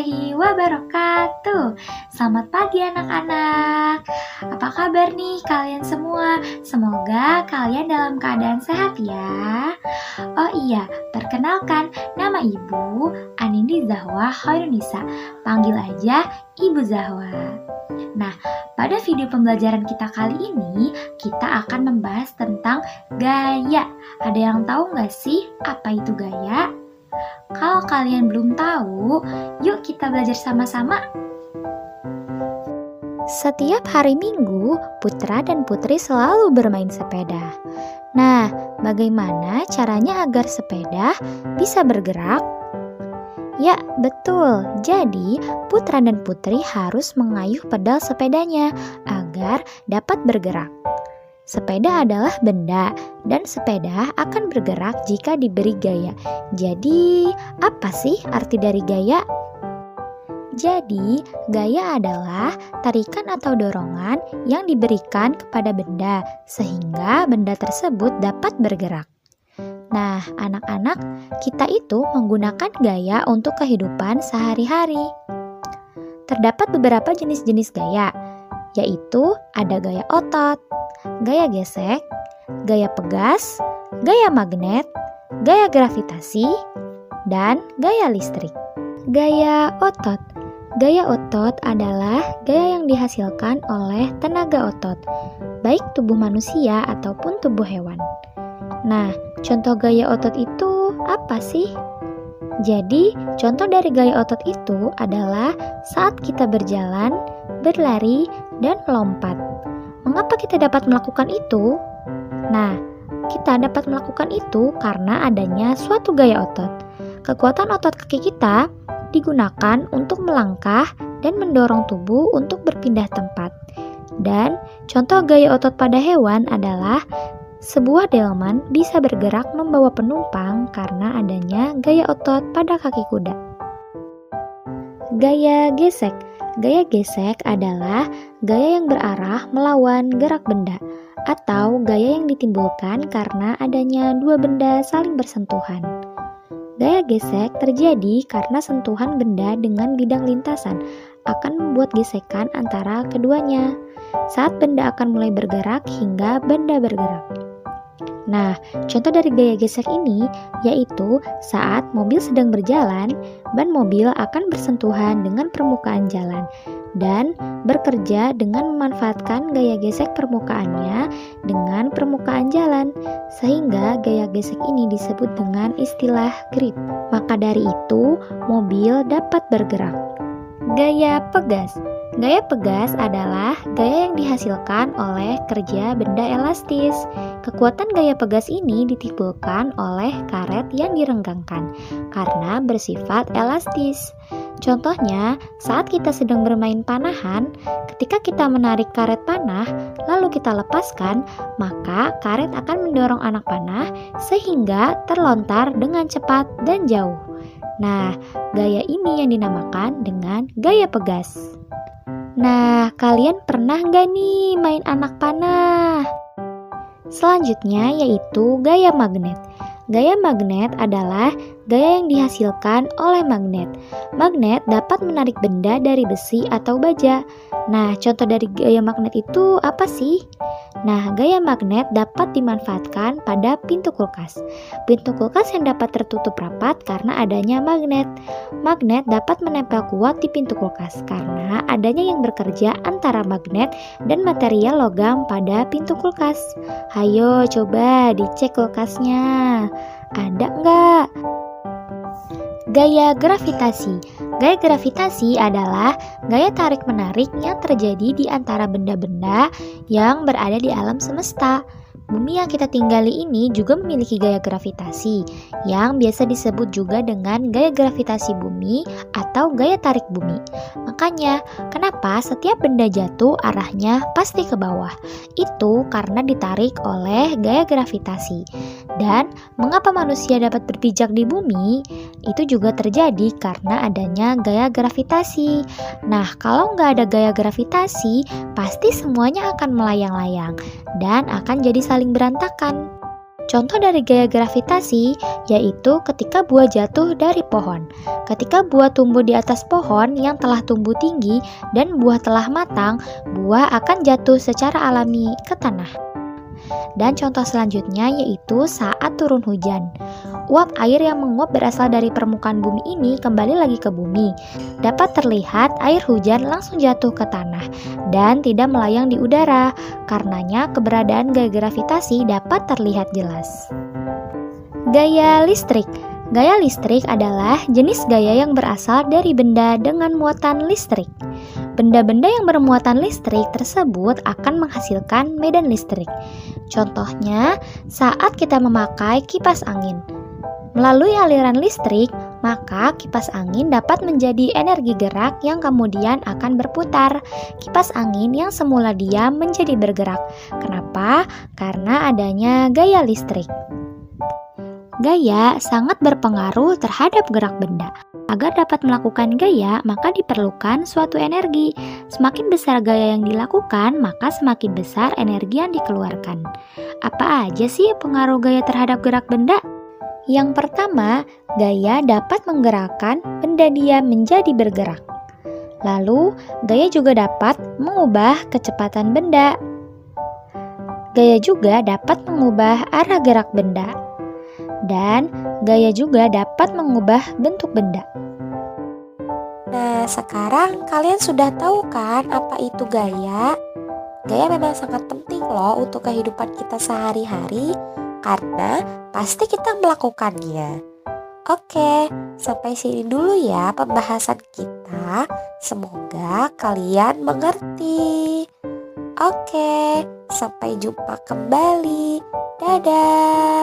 warahmatullahi wabarakatuh. Selamat pagi anak-anak. Apa kabar nih kalian semua? Semoga kalian dalam keadaan sehat ya. Oh iya, perkenalkan nama Ibu Anindi Zahwa Khairunisa. Panggil aja Ibu Zahwa. Nah, pada video pembelajaran kita kali ini, kita akan membahas tentang gaya. Ada yang tahu nggak sih apa itu gaya? Kalau kalian belum tahu, yuk kita belajar sama-sama. Setiap hari Minggu, Putra dan Putri selalu bermain sepeda. Nah, bagaimana caranya agar sepeda bisa bergerak? Ya, betul. Jadi, Putra dan Putri harus mengayuh pedal sepedanya agar dapat bergerak. Sepeda adalah benda, dan sepeda akan bergerak jika diberi gaya. Jadi, apa sih arti dari gaya? Jadi, gaya adalah tarikan atau dorongan yang diberikan kepada benda, sehingga benda tersebut dapat bergerak. Nah, anak-anak, kita itu menggunakan gaya untuk kehidupan sehari-hari. Terdapat beberapa jenis-jenis gaya, yaitu ada gaya otot, gaya gesek, gaya pegas, gaya magnet, gaya gravitasi, dan gaya listrik. Gaya otot. Gaya otot adalah gaya yang dihasilkan oleh tenaga otot, baik tubuh manusia ataupun tubuh hewan. Nah, contoh gaya otot itu apa sih? Jadi, contoh dari gaya otot itu adalah saat kita berjalan, berlari, dan melompat. Mengapa kita dapat melakukan itu? Nah, kita dapat melakukan itu karena adanya suatu gaya otot. Kekuatan otot kaki kita digunakan untuk melangkah dan mendorong tubuh untuk berpindah tempat. Dan contoh gaya otot pada hewan adalah sebuah delman bisa bergerak membawa penumpang karena adanya gaya otot pada kaki kuda. Gaya gesek. Gaya gesek adalah gaya yang berarah melawan gerak benda atau gaya yang ditimbulkan karena adanya dua benda saling bersentuhan. Gaya gesek terjadi karena sentuhan benda dengan bidang lintasan akan membuat gesekan antara keduanya saat benda akan mulai bergerak hingga benda bergerak. Nah, contoh dari gaya gesek ini yaitu saat mobil sedang berjalan, ban mobil akan bersentuhan dengan permukaan jalan dan bekerja dengan memanfaatkan gaya gesek permukaannya dengan permukaan jalan, sehingga gaya gesek ini disebut dengan istilah grip. Maka dari itu, mobil dapat bergerak. Gaya pegas. Gaya pegas adalah gaya yang dihasilkan oleh kerja benda elastis. Kekuatan gaya pegas ini ditimbulkan oleh karet yang direnggangkan karena bersifat elastis. Contohnya, saat kita sedang bermain panahan, ketika kita menarik karet panah, lalu kita lepaskan, maka karet akan mendorong anak panah sehingga terlontar dengan cepat dan jauh. Nah, gaya ini yang dinamakan dengan gaya pegas. Nah, kalian pernah nggak nih main anak panah? Selanjutnya yaitu gaya magnet. Gaya magnet adalah gaya yang dihasilkan oleh magnet. Magnet dapat menarik benda dari besi atau baja. Nah, contoh dari gaya magnet itu apa sih? Nah, gaya magnet dapat dimanfaatkan pada pintu kulkas. Pintu kulkas yang dapat tertutup rapat karena adanya magnet. Magnet dapat menempel kuat di pintu kulkas karena adanya yang bekerja antara magnet dan material logam pada pintu kulkas. Hayo coba dicek kulkasnya. Ada nggak? Gaya gravitasi. Gaya gravitasi adalah gaya tarik-menarik yang terjadi di antara benda-benda yang berada di alam semesta. Bumi yang kita tinggali ini juga memiliki gaya gravitasi, yang biasa disebut juga dengan gaya gravitasi bumi atau gaya tarik bumi. Makanya, kenapa setiap benda jatuh arahnya pasti ke bawah? Itu karena ditarik oleh gaya gravitasi. Dan mengapa manusia dapat berpijak di bumi? Itu juga terjadi karena adanya gaya gravitasi. Nah, kalau nggak ada gaya gravitasi, pasti semuanya akan melayang-layang dan akan jadi saling berantakan. Contoh dari gaya gravitasi yaitu ketika buah jatuh dari pohon. Ketika buah tumbuh di atas pohon yang telah tumbuh tinggi dan buah telah matang, buah akan jatuh secara alami ke tanah. Dan contoh selanjutnya yaitu saat turun hujan. Uap air yang menguap berasal dari permukaan bumi ini kembali lagi ke bumi. Dapat terlihat air hujan langsung jatuh ke tanah dan tidak melayang di udara. Karenanya keberadaan gaya gravitasi dapat terlihat jelas. Gaya listrik. Gaya listrik adalah jenis gaya yang berasal dari benda dengan muatan listrik. Benda-benda yang bermuatan listrik tersebut akan menghasilkan medan listrik. Contohnya, saat kita memakai kipas angin. Melalui aliran listrik, maka kipas angin dapat menjadi energi gerak yang kemudian akan berputar. Kipas angin yang semula diam menjadi bergerak. Kenapa? Karena adanya gaya listrik. Gaya sangat berpengaruh terhadap gerak benda. Agar dapat melakukan gaya, maka diperlukan suatu energi. Semakin besar gaya yang dilakukan, maka semakin besar energi yang dikeluarkan. Apa aja sih pengaruh gaya terhadap gerak benda? Yang pertama, gaya dapat menggerakkan benda diam menjadi bergerak. Lalu, gaya juga dapat mengubah kecepatan benda. Gaya juga dapat mengubah arah gerak benda. Dan gaya juga dapat mengubah bentuk benda. Nah, sekarang kalian sudah tahu kan apa itu gaya? Gaya memang sangat penting loh untuk kehidupan kita sehari-hari karena pasti kita melakukannya. Oke, sampai sini dulu ya pembahasan kita. Semoga kalian mengerti. Oke, sampai jumpa kembali. Dadah.